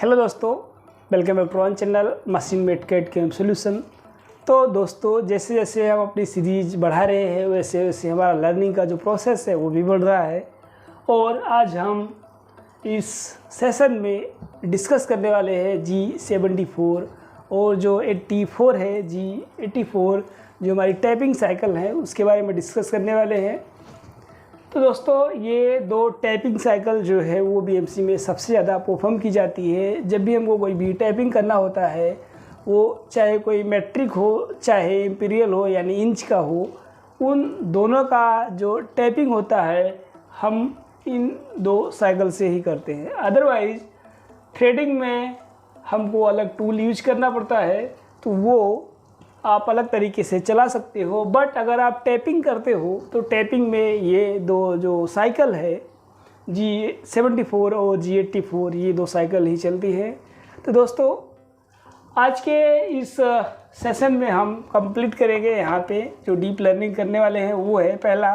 Hello दोस्तों, welcome back to our channel machine made CAD CAM solution. तो दोस्तों, जैसे जैसे हम अपनी सीरीज बढ़ा रहे हैं वैसे वैसे हमारा लर्निंग का जो प्रोसेस है वो भी बढ़ रहा है। और आज हम इस सेशन में डिस्कस करने वाले हैं G74 और जो 84 है G84 जो हमारी टाइपिंग साइकिल है उसके बारे में डिस्कस करने वाले हैं। तो दोस्तों, ये दो टाइपिंग साइकिल जो है वो BMC में सबसे ज़्यादा परफॉर्म की जाती है। जब भी हमको कोई भी टाइपिंग करना होता है, वो चाहे कोई मैट्रिक हो चाहे इम्पीरियल हो यानी इंच का हो, उन दोनों का जो टाइपिंग होता है हम इन दो साइकिल से ही करते हैं। अदरवाइज़ थ्रेडिंग में हमको अलग टूल यूज करना पड़ता है, तो वो आप अलग तरीके से चला सकते हो। बट अगर आप टैपिंग करते हो तो टैपिंग में ये दो जो साइकिल है G74 और G84 ये दो साइकिल ही चलती है। तो दोस्तों, आज के इस सेशन में हम कंप्लीट करेंगे। यहाँ पे जो डीप लर्निंग करने वाले हैं वो है पहला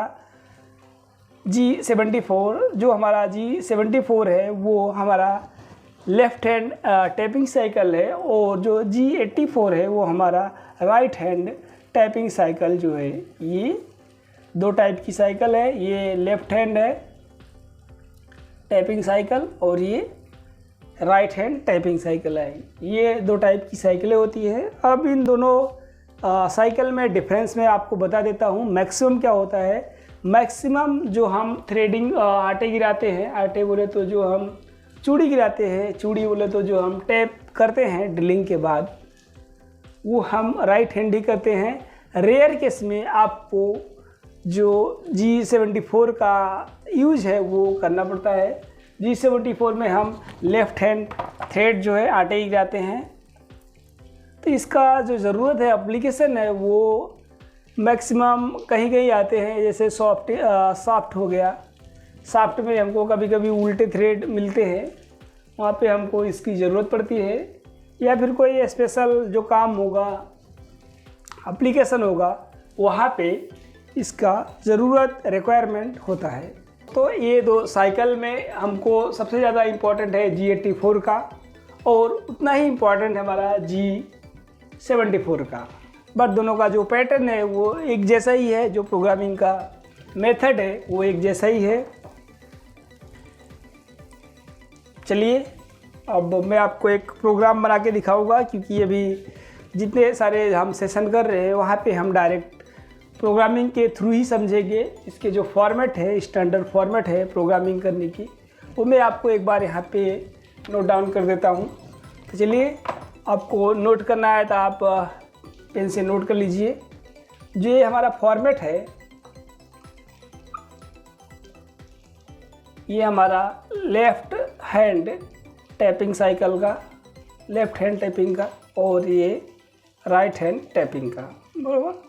G74। जो हमारा G74 है वो हमारा लेफ़्ट हैंड टैपिंग साइकिल है, और जो G84 है वो हमारा राइट हैंड टैपिंग साइकिल जो है। ये दो टाइप की साइकिल है, ये लेफ़्ट हैंड है टैपिंग साइकिल और ये राइट हैंड टैपिंग साइकिल है। ये दो टाइप की साइकिलें होती है। अब इन दोनों साइकिल में डिफरेंस मैं आपको बता देता हूँ। मैक्सिमम क्या होता है, मैक्सिमम जो हम थ्रेडिंग आटे गिराते हैं, आटे बोले तो जो हम चूड़ी गिराते हैं, चूड़ी बोले तो जो हम टैप करते हैं ड्रिलिंग के बाद, वो हम राइट हैंड ही करते हैं। रेयर केस में आपको जो G74 का यूज है वो करना पड़ता है। G74 में हम लेफ़्ट हैंड थ्रेड जो है आटे ही गिराते हैं। तो इसका जो ज़रूरत है एप्लीकेशन है वो मैक्सिमम कहीं कहीं आते हैं, जैसे सॉफ्ट हो गया। सॉफ्ट में हमको कभी कभी उल्टे थ्रेड मिलते हैं, वहाँ पे हमको इसकी ज़रूरत पड़ती है। या फिर कोई स्पेशल जो काम होगा, एप्लीकेशन होगा, वहाँ पे इसका ज़रूरत रिक्वायरमेंट होता है। तो ये दो साइकिल में हमको सबसे ज़्यादा इम्पोर्टेंट है G84 का, और उतना ही इम्पोर्टेंट है हमारा G74 का। बट दोनों का जो पैटर्न है वो एक जैसा ही है, जो प्रोग्रामिंग का मेथड है वो एक जैसा ही है। चलिए, अब मैं आपको एक प्रोग्राम बना के दिखाऊंगा, क्योंकि अभी जितने सारे हम सेशन कर रहे हैं वहाँ पे हम डायरेक्ट प्रोग्रामिंग के थ्रू ही समझेंगे। इसके जो फॉर्मेट है, स्टैंडर्ड फॉर्मेट है प्रोग्रामिंग करने की, वो मैं आपको एक बार यहाँ पे नोट डाउन कर देता हूँ। तो चलिए, आपको नोट करना है तो आप पेन से नोट कर लीजिए। जो ये हमारा फॉर्मेट है, ये हमारा लेफ़्ट हैंड टैपिंग साइकिल का, लेफ़्ट हैंड टैपिंग का, और ये राइट हैंड टैपिंग का, बराबर।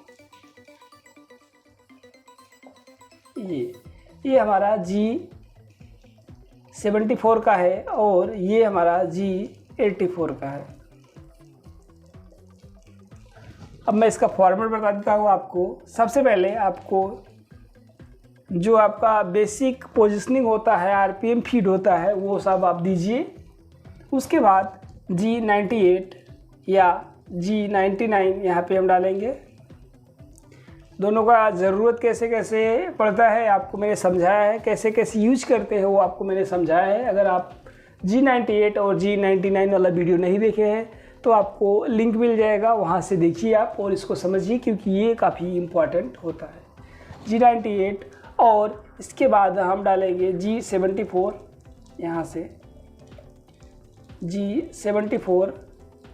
ये हमारा G74 का है और ये हमारा G84 का है। अब मैं इसका फॉर्मेट बता देता हूँ आपको। सबसे पहले आपको जो आपका बेसिक पोजिशनिंग होता है, RPM फीड होता है, वो सब आप दीजिए। उसके बाद G98 या G99 यहाँ पे हम डालेंगे। दोनों का ज़रूरत कैसे कैसे पड़ता है आपको मैंने समझाया है, कैसे कैसे यूज करते हैं वो आपको मैंने समझाया है। अगर आप G98 और G99 वाला वीडियो नहीं देखे हैं तो आपको लिंक मिल जाएगा, वहाँ से देखिए आप और इसको समझिए, क्योंकि ये काफ़ी इम्पॉर्टेंट होता है। G98 और इसके बाद हम डालेंगे G74। यहाँ से G74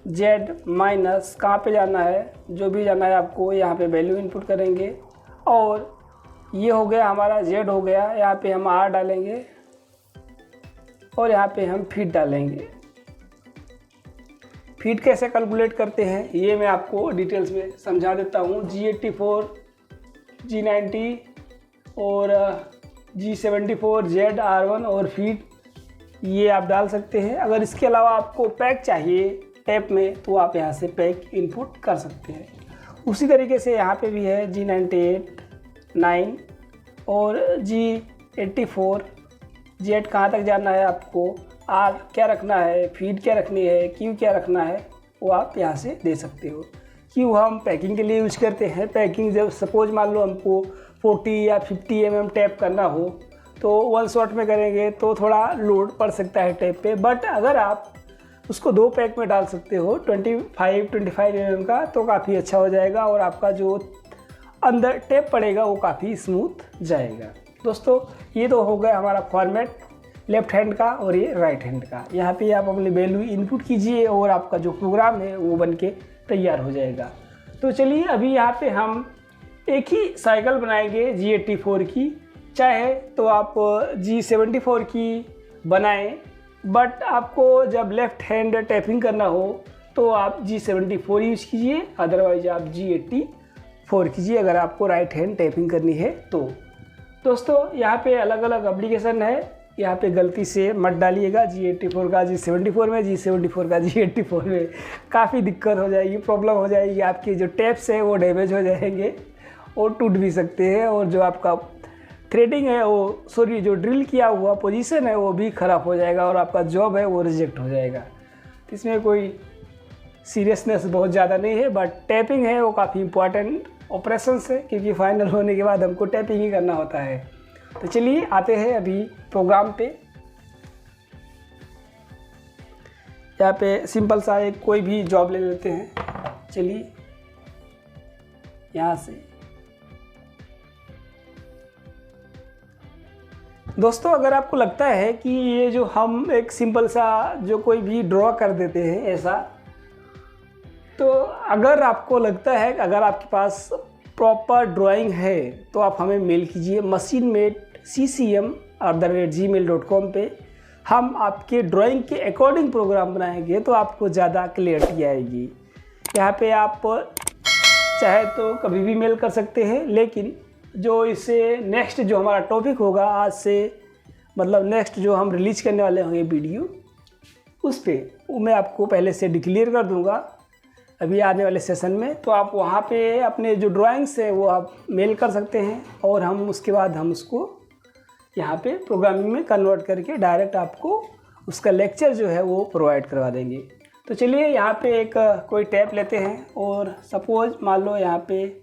Z माइनस कहाँ पे जाना है, जो भी जाना है आपको यहाँ पे वैल्यू इनपुट करेंगे। और ये हो गया हमारा Z हो गया, यहाँ पे हम R डालेंगे और यहाँ पे हम फीड डालेंगे। फीड कैसे कैलकुलेट करते हैं ये मैं आपको डिटेल्स में समझा देता हूँ। G84, G90 और G74 Z R1 और फीड ये आप डाल सकते हैं। अगर इसके अलावा आपको पैक चाहिए टैप में तो आप यहाँ से पैक इनपुट कर सकते हैं। उसी तरीके से यहाँ पे भी है G98 9 और G84 Z कहाँ तक जाना है आपको आर क्या रखना है, फीड क्या रखनी है, क्यू क्या रखना है, वो आप यहाँ से दे सकते हो। क्यू हम पैकिंग के लिए यूज करते हैं। पैकिंग जब सपोज मान लो हमको 40 या 50 mm टैप करना हो तो 1 शॉट में करेंगे तो थोड़ा लोड पड़ सकता है टैप पे। बट अगर आप उसको 2 पैक में डाल सकते हो 25 mm का, तो काफ़ी अच्छा हो जाएगा और आपका जो अंदर टैप पड़ेगा वो काफ़ी स्मूथ जाएगा। दोस्तों ये तो हो गया हमारा फॉर्मेट लेफ्ट हैंड का और ये राइट हैंड का। यहाँ पे आप अपनी वैल्यू इनपुट कीजिए और आपका जो प्रोग्राम है वो बन के तैयार हो जाएगा। तो चलिए अभी यहाँ पे हम एक ही साइकिल बनाएंगे G84 की। चाहे तो आप G74 की बनाएं, बट आपको जब लेफ़्ट हैंड टैपिंग करना हो तो आप G74 यूज़ कीजिए, अदरवाइज आप G84 कीजिए अगर आपको राइट हैंड टैपिंग करनी है तो। दोस्तों यहाँ पे अलग अलग एप्लीकेशन है, यहाँ पे गलती से मत डालिएगा G84 का G74 में, G74 का G84 में। काफ़ी दिक्कत हो जाएगी, प्रॉब्लम हो जाएगी, आपके जो टैप्स है वो डैमेज हो जाएंगे और टूट भी सकते हैं, और जो आपका थ्रेडिंग है वो जो ड्रिल किया हुआ पोजीशन है वो भी ख़राब हो जाएगा और आपका जॉब है वो रिजेक्ट हो जाएगा। तो इसमें कोई सीरियसनेस बहुत ज़्यादा नहीं है, बट टैपिंग है वो काफ़ी इंपॉर्टेंट ऑपरेशंस है, क्योंकि फाइनल होने के बाद हमको टैपिंग ही करना होता है। तो चलिए आते हैं अभी प्रोग्राम पे। यहाँ पे सिंपल सा एक कोई भी जॉब ले लेते हैं। चलिए यहाँ से दोस्तों अगर आपको लगता है कि ये जो हम एक सिंपल सा जो कोई भी ड्रॉ कर देते हैं ऐसा, तो अगर आपको लगता है कि अगर आपके पास प्रॉपर ड्राइंग है तो आप हमें मेल कीजिए machinemadeccm@gmail.com पे। हम आपके ड्राइंग के अकॉर्डिंग प्रोग्राम बनाएंगे तो आपको ज़्यादा क्लियरिटी आएगी। यहाँ पे आप चाहे तो कभी भी मेल कर सकते हैं, लेकिन जो इससे नेक्स्ट जो हमारा टॉपिक होगा आज से, मतलब नेक्स्ट जो हम रिलीज़ करने वाले होंगे वीडियो, उस पर वो मैं आपको पहले से डिक्लेयर कर दूँगा अभी आने वाले सेशन में। तो आप वहाँ पे अपने जो ड्राइंग्स है वो आप मेल कर सकते हैं और हम उसके बाद हम उसको यहाँ पे प्रोग्रामिंग में कन्वर्ट करके डायरेक्ट आपको उसका लेक्चर जो है वो प्रोवाइड करवा देंगे। तो चलिए यहाँ पे एक कोई टैप लेते हैं और सपोज मान लो यहाँ पे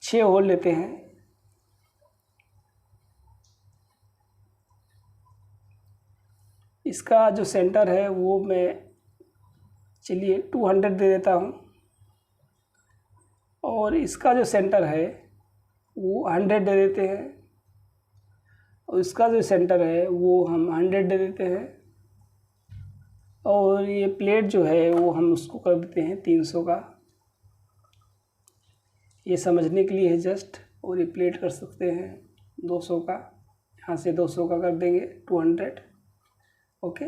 6 होल लेते हैं। इसका जो सेंटर है वो मैं चलिए 200 दे देता हूँ, और इसका जो सेंटर है वो 100 दे देते हैं, और इसका जो सेंटर है वो हम 100 दे देते हैं, और ये प्लेट जो है वो हम उसको कर देते हैं 300 का। ये समझने के लिए है जस्ट, और ये प्लेट कर सकते हैं 200 का, यहाँ से 200 का कर देंगे 200, ओके।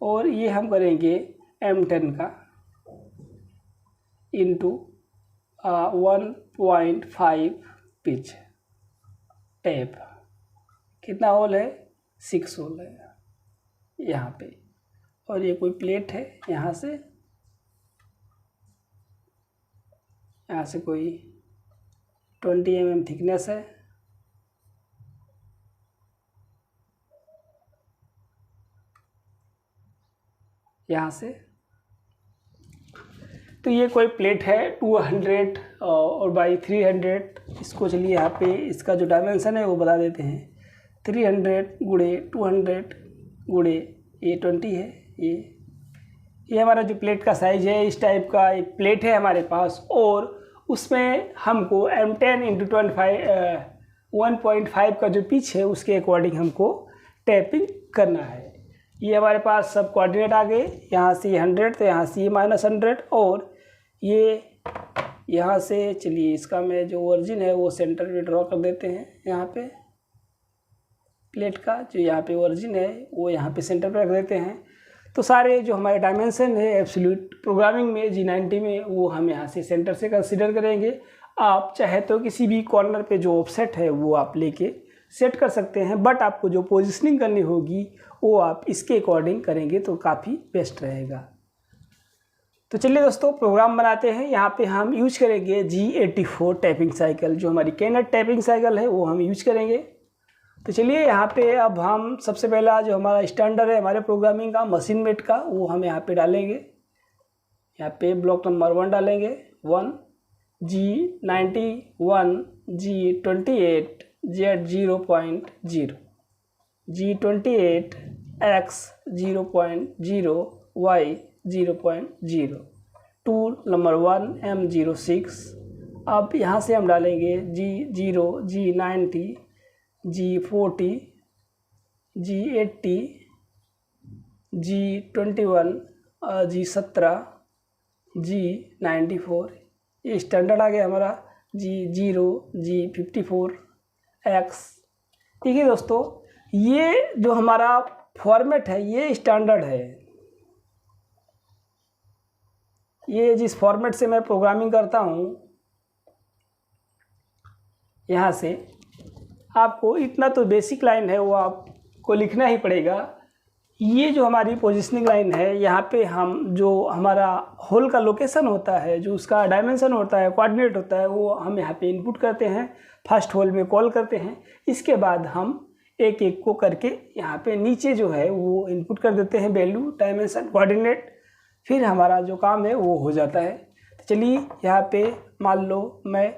और ये हम करेंगे M10 का इंटू 1.5 पिच टैप। कितना होल है? 6 होल है यहाँ पे, और ये कोई प्लेट है, यहाँ से कोई 20 mm थिकनेस है, यहाँ से। तो ये कोई प्लेट है 200 और बाई 300। इसको चलिए यहाँ पे इसका जो डायमेंशन है वो बता देते हैं। 300 गुणे 200 गुणे ये 20 है। ये हमारा जो प्लेट का साइज़ है, इस टाइप का एक प्लेट है हमारे पास, और उसमें हमको M10 इंटू 1.5 का जो पिच है उसके अकॉर्डिंग हमको टैपिंग करना है। ये हमारे पास सब कोऑर्डिनेट आ गए, यहाँ से 100 तो यहाँ से ये -100, और ये यहाँ से चलिए इसका मैं जो ओरिजिन है वो सेंटर पे ड्रॉ कर देते हैं। यहाँ पे प्लेट का जो यहाँ पे ओरिजिन है वो यहाँ पे सेंटर पे रख देते हैं। तो सारे जो हमारे डायमेंशन है एब्सोल्यूट प्रोग्रामिंग में G90 में वो हम यहाँ से सेंटर से कंसीडर करेंगे। आप चाहे तो किसी भी कॉर्नर पे जो ऑफसेट है वो आप लेके सेट कर सकते हैं, बट आपको जो पोजिशनिंग करनी होगी वो आप इसके अकॉर्डिंग करेंगे तो काफ़ी बेस्ट रहेगा। तो चलिए दोस्तों प्रोग्राम बनाते हैं। यहाँ पे हम यूज करेंगे G84 टैपिंग साइकिल, जो हमारी कैनेट टैपिंग साइकिल है वो हम यूज करेंगे। तो चलिए यहाँ पे अब हम सबसे पहला जो हमारा स्टैंडर्ड है हमारे प्रोग्रामिंग का मशीन मेड का, वो हम यहाँ पे डालेंगे। यहाँ पे ब्लॉक नंबर 1 डालेंगे 1 G91 G28 Z0.0 G28 X 0.0 Y 0.0 tool number 1 M06। अब यहाँ से हम डालेंगे G0 G90 G40 G80 G21 G17 G94। ये स्टैंडर्ड आ गया हमारा G0 G54 X। ठीक है दोस्तों, ये जो हमारा फॉर्मेट है ये स्टैंडर्ड है। ये जिस फॉर्मेट से मैं प्रोग्रामिंग करता हूँ, यहाँ से आपको इतना तो बेसिक लाइन है वो आपको लिखना ही पड़ेगा। ये जो हमारी पोजीशनिंग लाइन है, यहाँ पे हम जो हमारा होल का लोकेशन होता है, जो उसका डायमेंशन होता है, कोऑर्डिनेट होता है, वो हम यहाँ पे इनपुट करते हैं, फर्स्ट होल में कॉल करते हैं। इसके बाद हम एक एक को करके यहाँ पे नीचे जो है वो इनपुट कर देते हैं, वैल्यू, डायमेंशन, कोऑर्डिनेट। फिर हमारा जो काम है वो हो जाता है। तो चलिए यहाँ पे मान लो मैं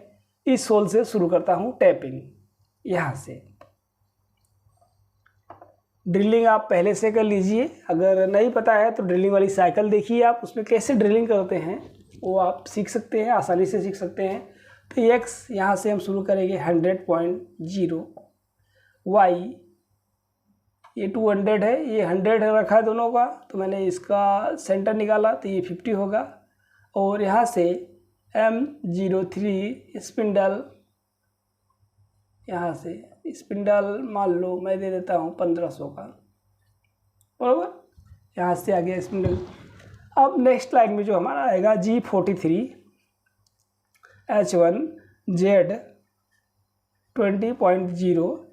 इस होल से शुरू करता हूँ टैपिंग। यहाँ से ड्रिलिंग आप पहले से कर लीजिए, अगर नहीं पता है तो ड्रिलिंग वाली साइकिल देखिए आप, उसमें कैसे ड्रिलिंग करते हैं वो आप सीख सकते हैं, आसानी से सीख सकते हैं। तो एक्स यहाँ से हम शुरू करेंगे 100.0, वाई ये 200 है, ये 100 रखा है दोनों का, तो मैंने इसका सेंटर निकाला तो ये 50 होगा। और यहाँ से M03 स्पिंडल, यहाँ से स्पिंडल मान लो मैं दे देता हूँ 1500 का, बराबर। यहाँ से आ गया स्पिंडल। अब नेक्स्ट लाइन में जो हमारा आएगा G43 H1 Z 20.0।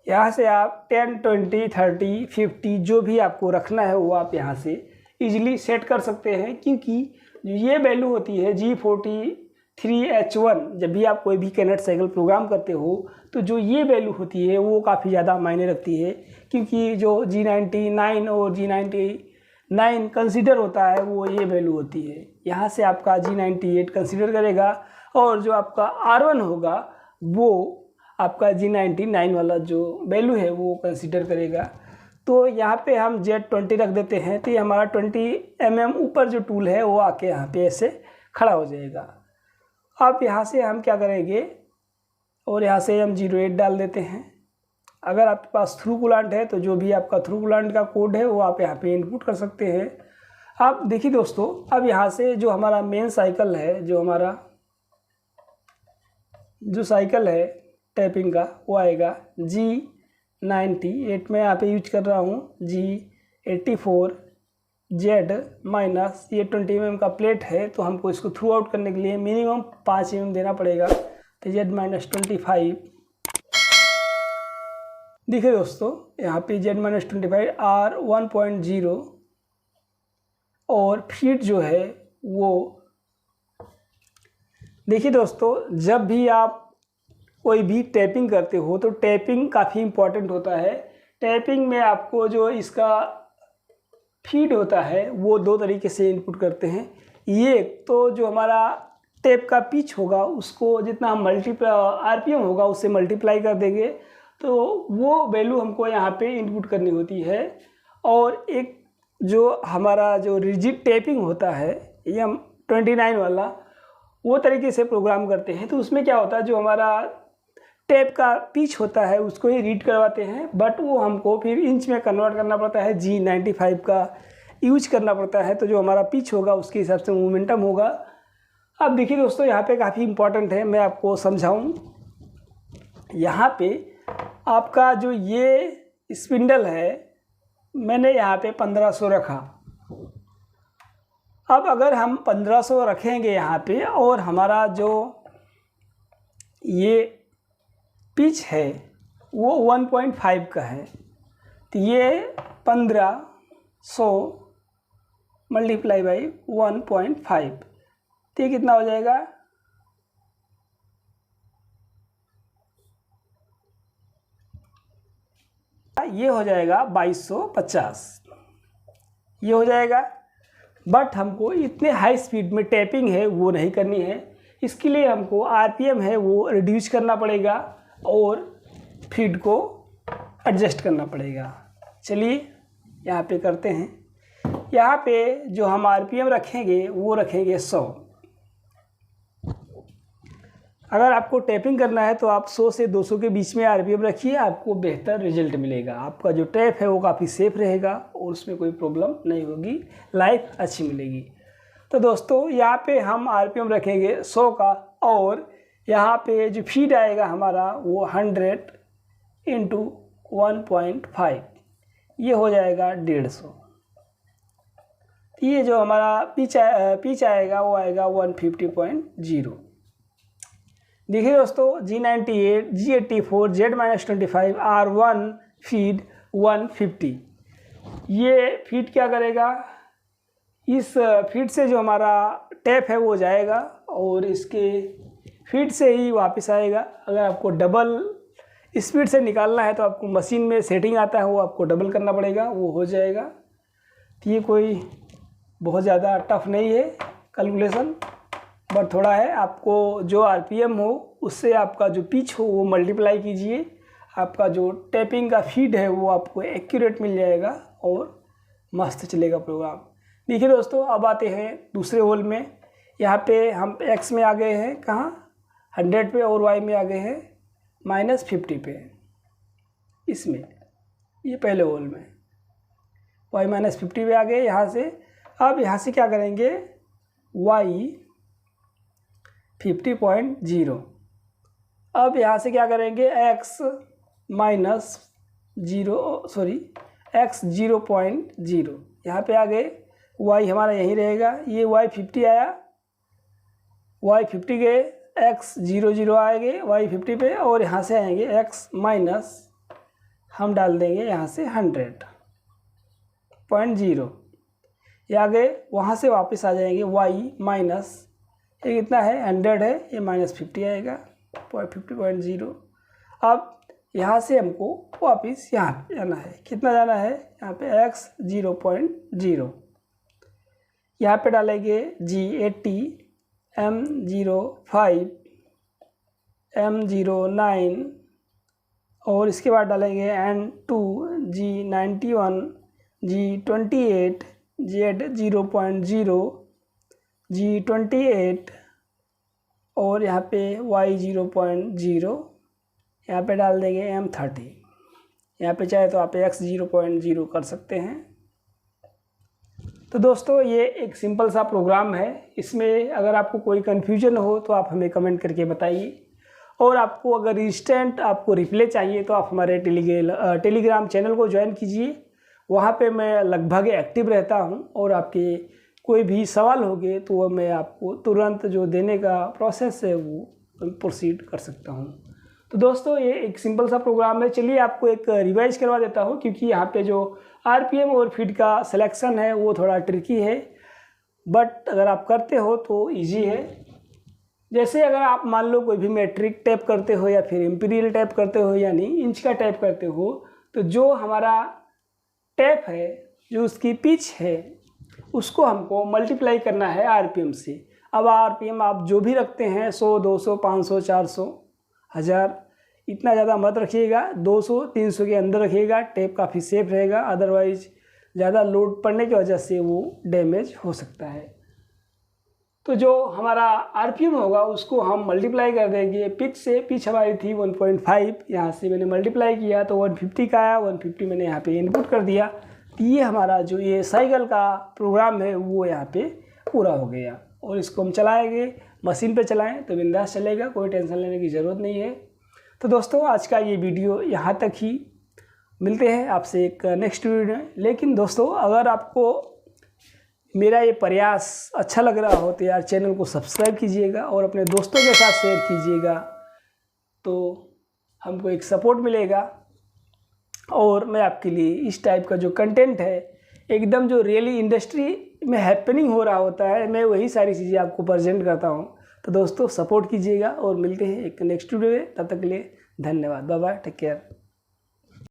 यहाँ से आप 10, 20, 30, 50 जो भी आपको रखना है वो आप यहाँ से इजीली सेट कर सकते हैं, क्योंकि ये वैल्यू होती है G43H1। जब भी आप कोई भी कैनेट साइकिल प्रोग्राम करते हो तो जो ये वैल्यू होती है वो काफ़ी ज़्यादा मायने रखती है, क्योंकि जो G99 और G99 कंसीडर होता है वो ये वैल्यू होती है। यहाँ से आपका G98 कंसीडर करेगा और जो आपका R1 होगा वो आपका G99 वाला जो वैल्यू है वो कंसीडर करेगा। तो यहाँ पे हम Z20 रख देते हैं, तो ये हमारा 20 mm ऊपर जो टूल है वो आके यहाँ पे ऐसे खड़ा हो जाएगा। अब यहाँ से हम क्या करेंगे, और यहाँ से हम 08 डाल देते हैं। अगर आपके पास थ्रू कुलांट है तो जो भी आपका थ्रू कुलांट का कोड है वो आप यहाँ पे इनपुट कर सकते हैं। आप देखिए दोस्तों, अब यहाँ से जो हमारा मेन साइकिल है, जो हमारा जो साइकिल है टैपिंग का, वो आएगा G98 में यहाँ पे यूज कर रहा हूँ, G84 Z माइनस ये 20 mm का प्लेट है, तो हमको इसको थ्रू आउट करने के लिए मिनिमम 5 mm देना पड़ेगा। तो Z-25 देखिए दोस्तों, यहाँ पे Z-25 R1.0 और फीट जो है वो देखिए दोस्तों, जब भी आप कोई भी टैपिंग करते हो तो टैपिंग काफ़ी इम्पोर्टेंट होता है। टैपिंग में आपको जो इसका फीड होता है वो दो तरीके से इनपुट करते हैं। ये तो जो हमारा टैप का पिच होगा उसको जितना हम RPM होगा उससे मल्टीप्लाई कर देंगे, तो वो वैल्यू हमको यहाँ पे इनपुट करनी होती है। और एक जो हमारा जो रिजिड टैपिंग होता है ये हम 29 वाला वो तरीके से प्रोग्राम करते हैं। तो उसमें क्या होता है, जो हमारा टैप का पिच होता है उसको ही रीड करवाते हैं, बट वो हमको फिर इंच में कन्वर्ट करना पड़ता है, G95 का यूज करना पड़ता है। तो जो हमारा पिच होगा उसके हिसाब से मोमेंटम होगा। अब देखिए दोस्तों, यहाँ पे काफ़ी इम्पोर्टेंट है, मैं आपको समझाऊँ। यहाँ पे आपका जो ये स्पिंडल है मैंने यहाँ पे 1500 रखा। अब अगर हम 1500 रखेंगे यहाँ पे और हमारा जो ये पिच है वो 1.5 का है, तो ये 1500 मल्टीप्लाई बाई 1.5, तो ये कितना हो जाएगा, ये हो जाएगा 2250, ये हो जाएगा। बट हमको इतने हाई स्पीड में टैपिंग है वो नहीं करनी है, इसके लिए हमको आरपीएम है वो रिड्यूस करना पड़ेगा और फीड को एडजस्ट करना पड़ेगा। चलिए यहाँ पे करते हैं। यहाँ पे जो हम आरपीएम रखेंगे वो रखेंगे 100। अगर आपको टैपिंग करना है तो आप 100 से 200 के बीच में आरपीएम रखिए, आपको बेहतर रिजल्ट मिलेगा। आपका जो टैप है वो काफ़ी सेफ रहेगा और उसमें कोई प्रॉब्लम नहीं होगी, लाइफ अच्छी मिलेगी। तो दोस्तों यहाँ पे हम आरपीएम रखेंगे 100 का और यहाँ पे जो फीड आएगा हमारा वो 100 इंटू 1.5, ये हो जाएगा 150। ये जो हमारा पिच आएगा वो आएगा 150.0। देखिए दोस्तों, G98, G84, Z-25 R1 feed 150, ये फीड क्या करेगा, इस फीड से जो हमारा टैप है वो जाएगा और इसके फीड से ही वापस आएगा। अगर आपको डबल स्पीड से निकालना है तो आपको मशीन में सेटिंग आता है, वो आपको डबल करना पड़ेगा, वो हो जाएगा। तो ये कोई बहुत ज़्यादा टफ नहीं है कैलकुलेशन, बट थोड़ा है। आपको जो आरपीएम हो उससे आपका जो पिच हो वो मल्टीप्लाई कीजिए, आपका जो टैपिंग का फीड है वो आपको एक्यूरेट मिल जाएगा और मस्त चलेगा प्रोग्राम। देखिए दोस्तों, अब आते हैं दूसरे होल में। यहाँ पे हम एक्स में आ गए हैं, कहाँ 100 पे, और वाई में आ गए हैं -50 पे। इसमें ये पहले होल में वाई -50 पे आ गए यहाँ से। अब यहाँ से क्या करेंगे, वाई 50.0। अब यहाँ से क्या करेंगे, x 0.0। यहाँ पे आ गए, y हमारा यहीं रहेगा, ये y 50 आया, y 50 गए, x 0 आएंगे y 50 पे, और यहाँ से आएंगे x माइनस हम डाल देंगे यहाँ से 100.0, ये आ गए। वहाँ से वापस आ जाएंगे y माइनस, ये कितना है 100 है, ये -50 आएगा 50.0। अब यहाँ से हमको वापस यहाँ जाना है, कितना जाना है, यहाँ पे x 0.0, यहाँ पे डालेंगे G80, M05, M09, और इसके बाद डालेंगे N2, G91, G28, Z0.0, G28, और यहाँ पे Y 0.0, यहाँ पे डाल देंगे M30। यहाँ पे चाहे तो आप X 0.0 कर सकते हैं। तो दोस्तों, ये एक सिंपल सा प्रोग्राम है। इसमें अगर आपको कोई कन्फ्यूजन हो तो आप हमें कमेंट करके बताइए, और आपको अगर इंस्टेंट आपको रिप्ले चाहिए तो आप हमारे टेलीग्राम चैनल को ज्वाइन कीजिए। वहाँ पे मैं लगभग एक्टिव रहता हूँ, और आपके कोई भी सवाल होंगे तो वो मैं आपको तुरंत जो देने का प्रोसेस है वो प्रोसीड कर सकता हूँ। तो दोस्तों, ये एक सिंपल सा प्रोग्राम है। चलिए आपको एक रिवाइज करवा देता हूँ, क्योंकि यहाँ पे जो आरपीएम और फीड का सिलेक्शन है वो थोड़ा ट्रिकी है, बट अगर आप करते हो तो इजी है। जैसे अगर आप मान लो कोई भी मैट्रिक टैप करते हो या फिर इम्पीरियल टैप करते हो, यानी इंच का टैप करते हो, तो जो हमारा टैप है, जो उसकी पिच है, उसको हमको मल्टीप्लाई करना है आरपीएम से। अब आरपीएम आप जो भी रखते हैं 100, 200, 500, 400, 1000, इतना ज़्यादा मत रखिएगा, 200, 300 के अंदर रखिएगा, टैप काफ़ी सेफ रहेगा। अदरवाइज ज़्यादा लोड पड़ने की वजह से वो डैमेज हो सकता है। तो जो हमारा आरपीएम होगा उसको हम मल्टीप्लाई कर देंगे पिच से। पिच हमारी थी 1.5, यहाँ से मैंने मल्टीप्लाई किया तो 150 का आया, 150 मैंने यहाँ पे इनपुट कर दिया। तो ये हमारा जो ये साइकिल का प्रोग्राम है वो यहाँ पे पूरा हो गया, और इसको हम चलाएंगे, मशीन पे चलाएं तो बिंदास चलेगा, कोई टेंशन लेने की ज़रूरत नहीं है। तो दोस्तों, आज का ये वीडियो यहाँ तक ही, मिलते हैं आपसे एक नेक्स्ट वीडियो में। लेकिन दोस्तों, अगर आपको मेरा ये प्रयास अच्छा लग रहा हो तो यार चैनल को सब्सक्राइब कीजिएगा और अपने दोस्तों के साथ शेयर कीजिएगा, तो हमको एक सपोर्ट मिलेगा। और मैं आपके लिए इस टाइप का जो कंटेंट है, एकदम जो रियली इंडस्ट्री में हैपनिंग हो रहा होता है, मैं वही सारी चीज़ें आपको प्रेजेंट करता हूँ। तो दोस्तों, सपोर्ट कीजिएगा और मिलते हैं एक नेक्स्ट वीडियो में। तब तक के लिए धन्यवाद, बाय बाय, टेक केयर।